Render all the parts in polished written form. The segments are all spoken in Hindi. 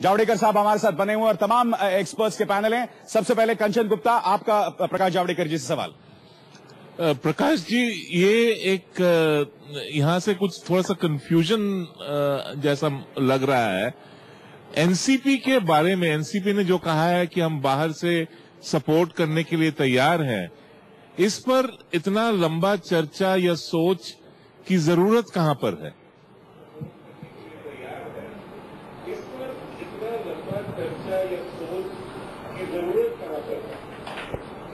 जावड़ेकर साहब हमारे साथ बने हुए और तमाम एक्सपर्ट्स के पैनल हैं। सबसे पहले कंचन गुप्ता, आपका प्रकाश जावड़ेकर जी से सवाल। प्रकाश जी, ये एक यहां से कुछ थोड़ा सा कंफ्यूजन जैसा लग रहा है। एनसीपी के बारे में एनसीपी ने जो कहा है कि हम बाहर से सपोर्ट करने के लिए तैयार हैं, इस पर इतना लंबा चर्चा या सोच की जरूरत कहां पर है?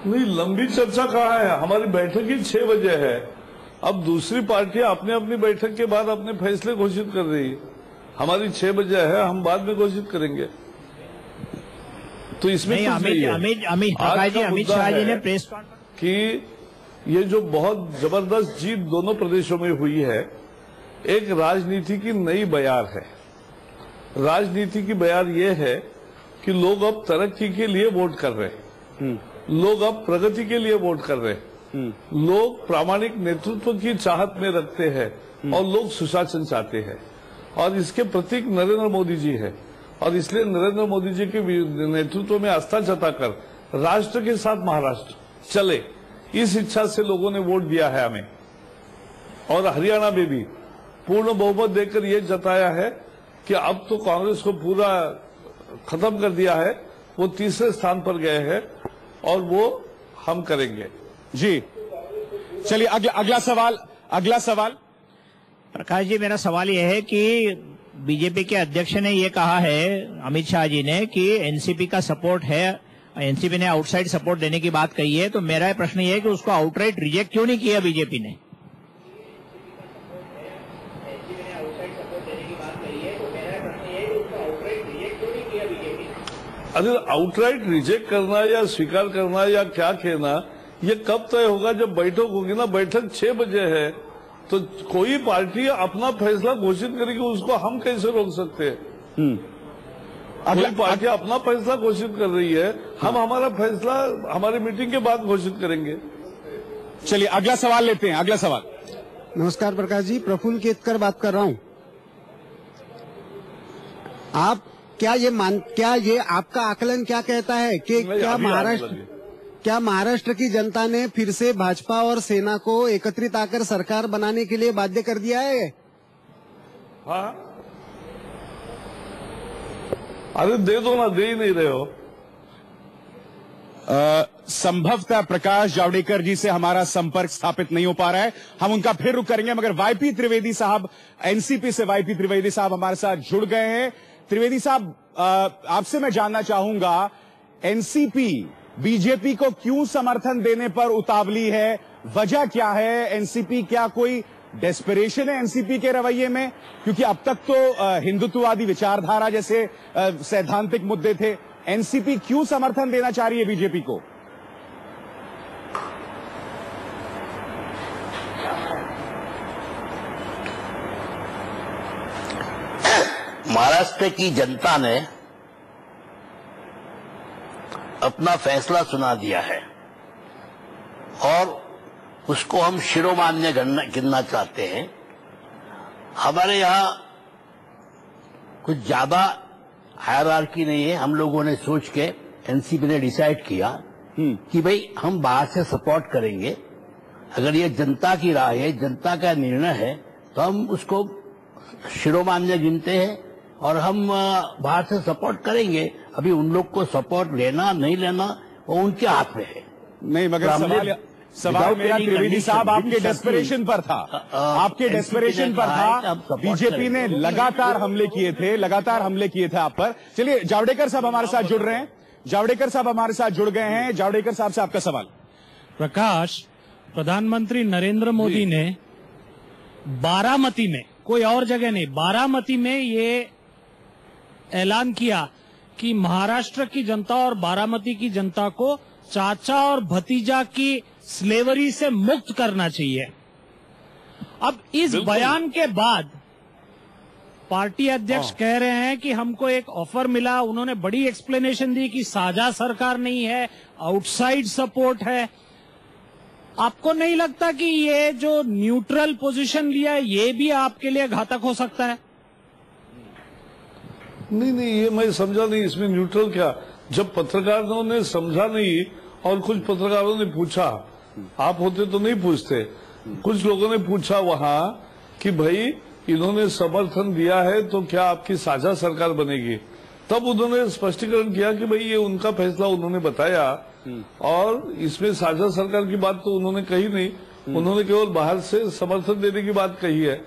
नहीं, लंबी चर्चा कहाँ है? हमारी बैठक ही 6 बजे है। अब दूसरी पार्टियां अपने अपनी बैठक के बाद अपने फैसले घोषित कर रही है। हमारी 6 बजे है, हम बाद में घोषित करेंगे। तो इसमें अमित शाह जी ने प्रेस कि ये जो बहुत जबरदस्त जीत दोनों प्रदेशों में हुई है, एक राजनीति की नई बयार है। राजनीति की बयार ये है कि लोग अब तरक्की के लिए वोट कर रहे हैं, लोग अब प्रगति के लिए वोट कर रहे हैं, लोग प्रामाणिक नेतृत्व की चाहत में रखते हैं और लोग सुशासन चाहते हैं। और इसके प्रतीक नरेंद्र मोदी जी है। और इसलिए नरेंद्र मोदी जी के नेतृत्व में आस्था जताकर राष्ट्र के साथ महाराष्ट्र चले, इस इच्छा से लोगों ने वोट दिया है हमें। और हरियाणा में भी पूर्ण बहुमत देकर यह जताया है कि अब तो कांग्रेस को पूरा खत्म कर दिया है, वो तीसरे स्थान पर गए हैं और वो हम करेंगे। जी चलिए अगला सवाल। प्रकाश जी, मेरा सवाल यह है कि बीजेपी के अध्यक्ष ने ये कहा है, अमित शाह जी ने, कि एनसीपी का सपोर्ट है, एनसीपी ने आउटसाइड सपोर्ट देने की बात कही है। तो मेरा प्रश्न ये है कि उसको आउटराइट रिजेक्ट क्यों नहीं किया बीजेपी ने? अगर आउटराइट रिजेक्ट करना या स्वीकार करना या क्या कहना, ये कब तय होगा? जब बैठक होगी ना। बैठक 6 बजे है, तो कोई पार्टी अपना फैसला घोषित करेगी, उसको हम कैसे रोक सकते हैं? कोई पार्टी अपना फैसला घोषित कर रही है, हम हमारा फैसला हमारी मीटिंग के बाद घोषित करेंगे। चलिए अगला सवाल लेते हैं। अगला सवाल। नमस्कार प्रकाश जी, प्रफुल्ल केतकर बात कर रहा हूँ। आप क्या ये आपका आकलन क्या कहता है कि क्या महाराष्ट्र की जनता ने फिर से भाजपा और सेना को एकत्रित आकर सरकार बनाने के लिए बाध्य कर दिया है? हाँ, अरे दे दो ना, दे ही नहीं रहे हो। संभवतः प्रकाश जावड़ेकर जी से हमारा संपर्क स्थापित नहीं हो पा रहा है, हम उनका फिर रुख करेंगे। मगर वाईपी त्रिवेदी साहब, एनसीपी से वाईपी त्रिवेदी साहब हमारे साथ जुड़ गए हैं। त्रिवेदी साहब, आपसे मैं जानना चाहूंगा, एनसीपी बीजेपी को क्यों समर्थन देने पर उतावली है? वजह क्या है? एनसीपी, क्या कोई डेस्परेशन है एनसीपी के रवैये में? क्योंकि अब तक तो हिंदुत्ववादी विचारधारा जैसे सैद्धांतिक मुद्दे थे। एनसीपी क्यों समर्थन देना चाह रही है बीजेपी को? महाराष्ट्र की जनता ने अपना फैसला सुना दिया है और उसको हम शिरोमान्य गिनना चाहते हैं। हमारे यहां कुछ ज्यादा हायरार्की नहीं है। हम लोगों ने सोच के, एनसीपी ने डिसाइड किया कि भाई हम बाहर से सपोर्ट करेंगे। अगर ये जनता की राय है, जनता का निर्णय है, तो हम उसको शिरोमान्य गिनते हैं और हम बाहर से सपोर्ट करेंगे। अभी उन लोग को सपोर्ट लेना नहीं लेना वो उनके हाथ में है। नहीं, मगर सवाल मेरा त्रिवेदी साहब आपके डेस्परेशन पर था, आपके डेस्परेशन पर था। बीजेपी ने लगातार हमले किए थे आप पर। चलिए जावड़ेकर साहब हमारे साथ जुड़ रहे हैं, जावड़ेकर साहब हमारे साथ जुड़ गए हैं। जावड़ेकर साहब से आपका सवाल। प्रकाश, प्रधानमंत्री नरेंद्र मोदी ने बारामती में, कोई और जगह नहीं, बारामती में ये ऐलान किया कि महाराष्ट्र की जनता और बारामती की जनता को चाचा और भतीजा की स्लेवरी से मुक्त करना चाहिए। अब इस बयान के बाद पार्टी अध्यक्ष कह रहे हैं कि हमको एक ऑफर मिला, उन्होंने बड़ी एक्सप्लेनेशन दी कि साझा सरकार नहीं है, आउटसाइड सपोर्ट है। आपको नहीं लगता कि ये जो न्यूट्रल पोजीशन लिया है ये भी आपके लिए घातक हो सकता है? नहीं, ये मैं समझा नहीं, इसमें न्यूट्रल क्या? जब पत्रकारों ने समझा नहीं और कुछ पत्रकारों ने पूछा, आप होते तो नहीं पूछते, कुछ लोगों ने पूछा वहां कि भाई इन्होंने समर्थन दिया है तो क्या आपकी साझा सरकार बनेगी? तब उन्होंने स्पष्टीकरण किया कि भाई ये उनका फैसला उन्होंने बताया और इसमें साझा सरकार की बात तो उन्होंने कही नहीं, उन्होंने केवल बाहर से समर्थन देने की बात कही है।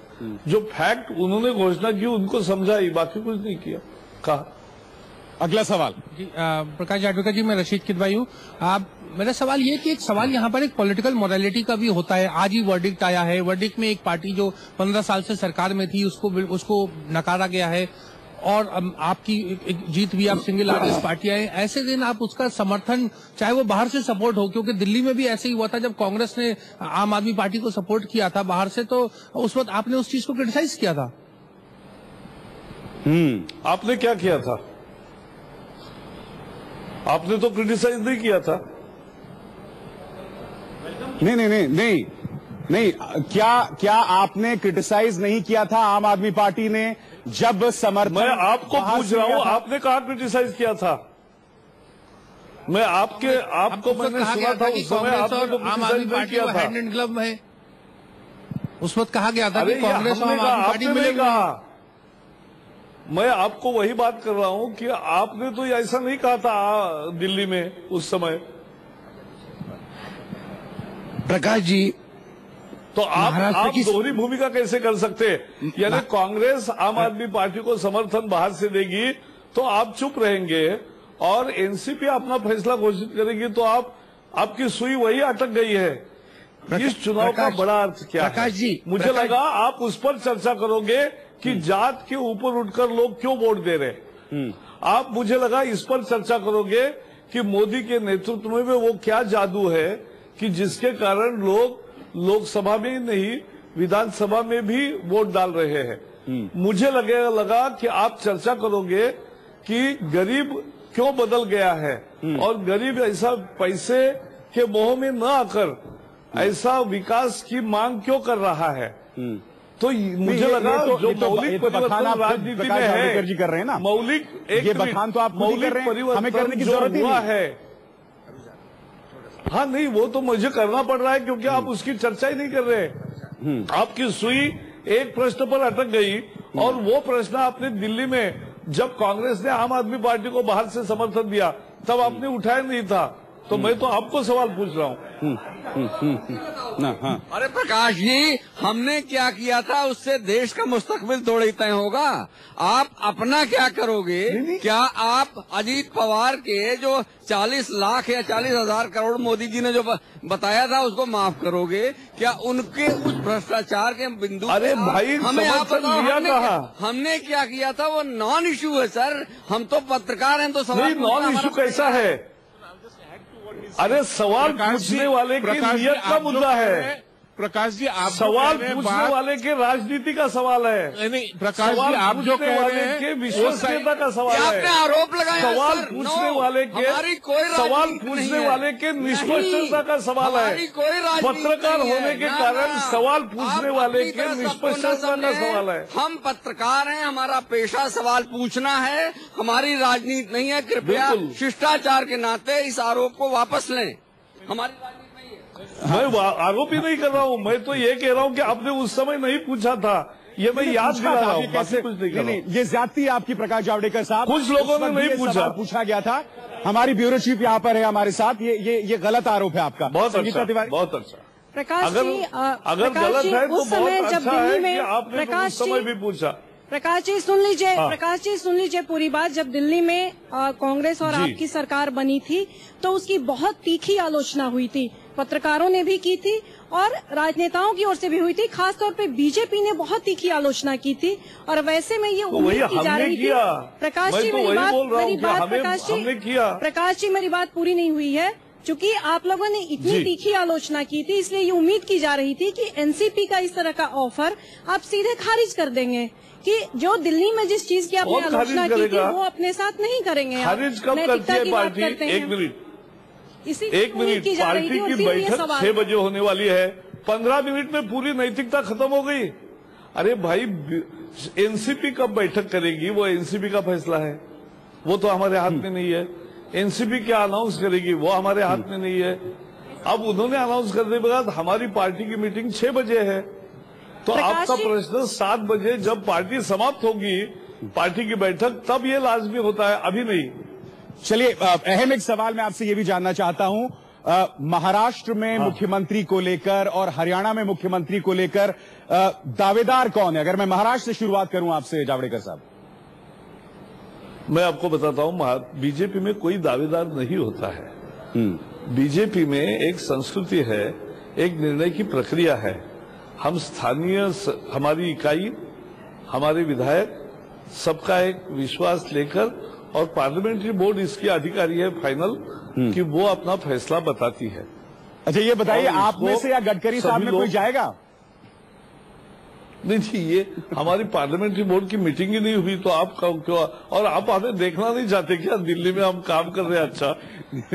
जो फैक्ट उन्होंने घोषणा की उनको समझाई, बाकी कुछ नहीं किया कहा। अगला सवाल जी, प्रकाश जावड़ेकर जी, मैं रशीद किदवाई हूँ। मेरा सवाल ये कि एक सवाल यहाँ पर एक पॉलिटिकल मोरालिटी का भी होता है। आज ही वर्डिक्ट आया है, वर्डिक्ट में एक पार्टी जो 15 साल से सरकार में थी उसको नकारा गया है और आपकी एक जीत भी, आप सिंगल लार्जेस्ट पार्टी आए। ऐसे दिन आप उसका समर्थन, चाहे वो बाहर से सपोर्ट हो, क्योंकि दिल्ली में भी ऐसे ही हुआ था जब कांग्रेस ने आम आदमी पार्टी को सपोर्ट किया था बाहर से, तो उस वक्त आपने उस चीज को क्रिटिसाइज किया था। आपने क्या किया था? आपने तो क्रिटिसाइज नहीं किया था। नहीं, क्या आपने क्रिटिसाइज नहीं किया था आम आदमी पार्टी ने जब समर्थन? मैं आपको पूछ रहा हूं, आपने कहा क्रिटिसाइज किया था? मैं आपको मैंने सुना था उस समय आपने तो आम आदमी पार्टी को हैंड एंड ग्लव में उस वक्त कहा गया था कि कांग्रेस और आम आदमी पार्टी मिलेगा। मैं आपको वही बात कर रहा हूं कि आपने तो ऐसा नहीं कहा था दिल्ली में उस समय। प्रकाश जी, तो आप दोहरी भूमिका कैसे कर सकते? यानी कांग्रेस आम आदमी पार्टी को समर्थन बाहर से देगी तो आप चुप रहेंगे और एनसीपी अपना फैसला घोषित करेगी तो आपकी सुई वही अटक गई है। इस चुनाव का बड़ा अर्थ क्या है? प्रकाश जी, मुझे लगा आप उस पर चर्चा करोगे कि जात के ऊपर उठकर लोग क्यों वोट दे रहे। आप, मुझे लगा इस पर चर्चा करोगे कि मोदी के नेतृत्व में वो क्या जादू है कि जिसके कारण लोग लोकसभा में नहीं विधानसभा में भी वोट डाल रहे हैं। मुझे लगा कि आप चर्चा करोगे कि गरीब क्यों बदल गया है और गरीब ऐसा पैसे के मोह में न आकर ऐसा विकास की मांग क्यों कर रहा है। तो मुझे लगा जो मौलिक परिवर्तन राजनीति में है, जी कर रहे हैं ना, मौलिक ये बखान तो आप मौलिक परिवर्तन हमें करने की जरूरत हुआ है। हाँ, नहीं, वो तो मुझे करना पड़ रहा है क्योंकि आप उसकी चर्चा ही नहीं कर रहे। आपकी सुई एक प्रश्न पर अटक गई और वो प्रश्न आपने दिल्ली में जब कांग्रेस ने आम आदमी पार्टी को बाहर से समर्थन दिया तब आपने उठाया नहीं था। तो मैं तो आपको सवाल पूछ रहा हूँ। अरे प्रकाश जी, हमने क्या किया था उससे देश का मुस्तकबिल थोड़ा ही तय होगा। आप अपना क्या करोगे? क्या आप अजीत पवार के जो 40 लाख या 40,000 करोड़ मोदी जी ने जो बताया था उसको माफ करोगे? क्या उनके उस भ्रष्टाचार के बिंदु? अरे भाई, हमें आप बताओ, हमने क्या किया था? वो नॉन इशू है सर। हम तो पत्रकार हैं तो सवाल नॉन इशू कैसा है? अरे सवाल पूछने वाले की नियत का मुद्दा है। प्रकाश जी, आप सवाल पूछने वाले के राजनीति का सवाल है। नहीं प्रकाश जी, आप जो कह रहे हैं के विश्वसनीयता का सवाल है। आपने आरोप लगाया। सवाल पूछने वाले के निष्पक्षता का सवाल है। पत्रकार होने के कारण सवाल पूछने वाले के निष्पक्षता का सवाल है। हम पत्रकार हैं, हमारा पेशा सवाल पूछना है, हमारी राजनीति नहीं है। कृपया शिष्टाचार के नाते इस आरोप को वापस लें। हमारी राजनीति मैं आरोप ही नहीं कर रहा हूँ, मैं तो ये कह रहा हूँ कि आपने उस समय नहीं पूछा था। ये मैं याद दिला रहा हूँ, कैसे कुछ नहीं कर रहा हूँ। ये ज्यादती है आपकी प्रकाश जावड़ेकर साहब। कुछ लोगों ने नहीं पूछा गया था। हमारी ब्यूरो चीफ यहाँ पर है हमारे साथ। ये गलत आरोप है आपका। बहुत अच्छा, बहुत अच्छा। प्रकाश जी, अगर गलत है तो बहुत अच्छा है कि आपने उस समय भी पूछा। प्रकाश जी सुन लीजिए पूरी बात। जब दिल्ली में कांग्रेस और आपकी सरकार बनी थी तो उसकी बहुत तीखी आलोचना हुई थी, पत्रकारों ने भी की थी और राजनेताओं की ओर से भी हुई थी। खासतौर पे बीजेपी ने बहुत तीखी आलोचना की थी और वैसे में ये उम्मीद की जा रही थी। प्रकाश जी, मेरी बात पूरी नहीं हुई है। चूंकि आप लोगों ने इतनी तीखी आलोचना की थी इसलिए ये उम्मीद की जा रही थी कि एनसीपी का इस तरह का ऑफर आप सीधे खारिज कर देंगे कि जो दिल्ली में जिस चीज की आपने आलोचना की थी वो अपने साथ नहीं करेंगे। खारिज कब करती है पार्टी? एक मिनट, पार्टी की बैठक 6 बजे होने वाली है। 15 मिनट में पूरी नैतिकता खत्म हो गई। अरे भाई, एनसीपी कब बैठक करेगी वो एनसीपी का फैसला है, वो तो हमारे हाथ में नहीं है। एनसीपी क्या अनाउंस करेगी वो हमारे हाथ में नहीं है। अब उन्होंने अनाउंस करने के बाद हमारी पार्टी की मीटिंग 6 बजे है, तो आपका प्रश्न 7 बजे जब पार्टी समाप्त होगी, पार्टी की बैठक, तब ये लाजमी होता है, अभी नहीं। चलिए, अहम एक सवाल मैं आपसे ये भी जानना चाहता हूं, महाराष्ट्र में मुख्यमंत्री को लेकर और हरियाणा में मुख्यमंत्री को लेकर दावेदार कौन है? अगर मैं महाराष्ट्र से शुरुआत करूं आपसे जावड़ेकर साहब। मैं आपको बताता हूं, बीजेपी में कोई दावेदार नहीं होता है। बीजेपी में एक संस्कृति है, एक निर्णय की प्रक्रिया है। हम स्थानीय, हमारी इकाई, हमारे विधायक, सबका एक विश्वास लेकर, और पार्लियामेंट्री बोर्ड इसकी अधिकारी है फाइनल, कि वो अपना फैसला बताती है। अच्छा, ये बताइए, आप में से या गडकरी साहब में कोई जाएगा? नहीं जी, ये हमारी पार्लियामेंट्री बोर्ड की मीटिंग ही नहीं हुई, तो आप क्यों, और आप हमें देखना नहीं चाहते क्या? दिल्ली में हम काम कर रहे हैं, अच्छा,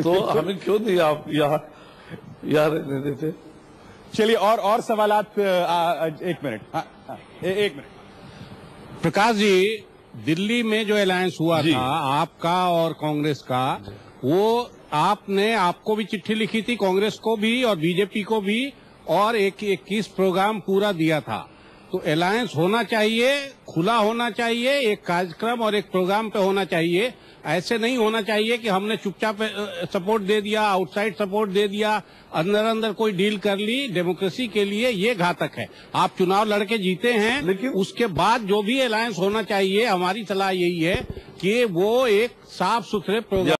तो हमें क्यों नहीं आप यहाँ रहने देते? चलिए, और सवालात, एक मिनट, एक मिनट। प्रकाश जी, दिल्ली में जो अलायंस हुआ था आपका और कांग्रेस का, वो आपको भी चिट्ठी लिखी थी, कांग्रेस को भी और बीजेपी को भी, और 21 प्रोग्राम पूरा दिया था। तो अलायंस होना चाहिए, खुला होना चाहिए, एक कार्यक्रम और एक प्रोग्राम पे होना चाहिए। ऐसे नहीं होना चाहिए कि हमने चुपचाप सपोर्ट दे दिया, आउटसाइड सपोर्ट दे दिया, अंदर कोई डील कर ली। डेमोक्रेसी के लिए ये घातक है। आप चुनाव लड़के जीते हैं, लेकिन उसके बाद जो भी अलायंस होना चाहिए, हमारी सलाह यही है कि वो एक साफ सुथरे प्रोग्राम